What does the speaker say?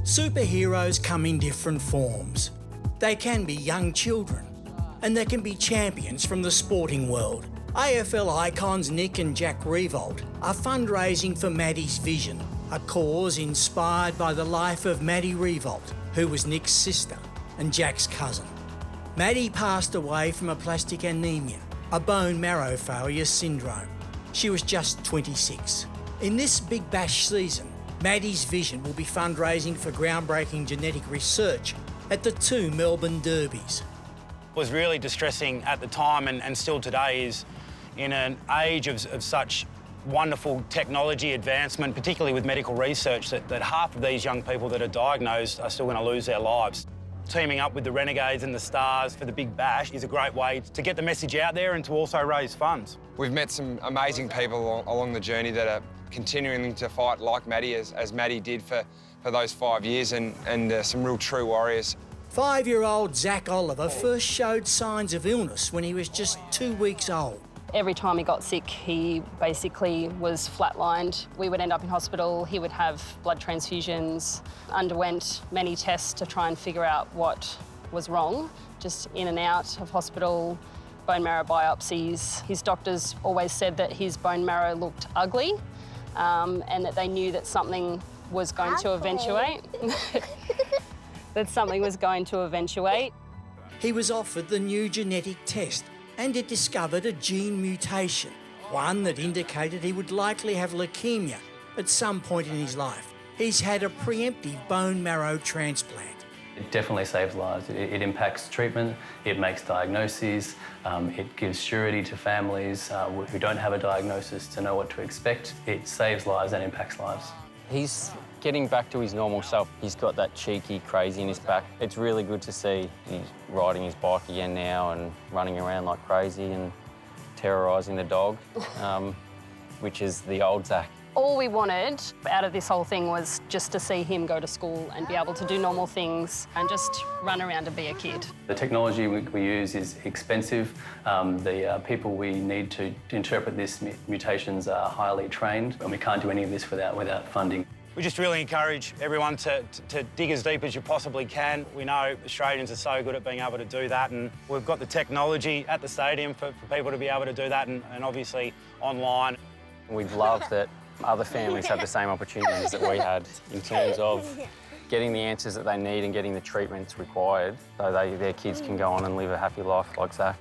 Superheroes come in different forms. They can be young children, and they can be champions from the sporting world. AFL icons Nick and Zak Riewoldt are fundraising for Maddie's vision, a cause inspired by the life of Maddie Riewoldt, who was Nick's sister and Zak's cousin. Maddie passed away from aplastic anemia, a bone marrow failure syndrome. She was just 26. In this Big Bash season, Maddie's vision will be fundraising for groundbreaking genetic research at the 2 Melbourne Derbies. What was really distressing at the time and still today is in an age of such wonderful technology advancement, particularly with medical research, that half of these young people that are diagnosed are still going to lose their lives. Teaming up with the Renegades and the Stars for the Big Bash is a great way to get the message out there and to also raise funds. We've met some amazing people along the journey that are continuing to fight like Maddie, as Maddie did for those 5 years, and some real true warriors. 5-year-old Zak Oliver first showed signs of illness when he was just 2 weeks old. Every time he got sick, he basically was flatlined. We would end up in hospital, he would have blood transfusions, underwent many tests to try and figure out what was wrong, just in and out of hospital, bone marrow biopsies. His doctors always said that his bone marrow looked ugly and that they knew that something was going to eventuate. That something was going to eventuate. He was offered the new genetic test, and it discovered a gene mutation, one that indicated he would likely have leukemia at some point in his life. He's had a preemptive bone marrow transplant. It definitely saves lives. It impacts treatment, it makes diagnoses, it gives surety to families who don't have a diagnosis to know what to expect. It saves lives and impacts lives. He's getting back to his normal self. He's got that cheeky crazy in his back. It's really good to see he's riding his bike again now and running around like crazy and terrorising the dog, which is the old Zak. All we wanted out of this whole thing was just to see him go to school and be able to do normal things and just run around and be a kid. The technology we use is expensive. The people we need to interpret these mutations are highly trained, and we can't do any of this without funding. We just really encourage everyone to dig as deep as you possibly can. We know Australians are so good at being able to do that, and we've got the technology at the stadium for people to be able to do that, and obviously online. We'd love that other families have the same opportunities that we had in terms of getting the answers that they need and getting the treatments required so their kids can go on and live a happy life like Zak.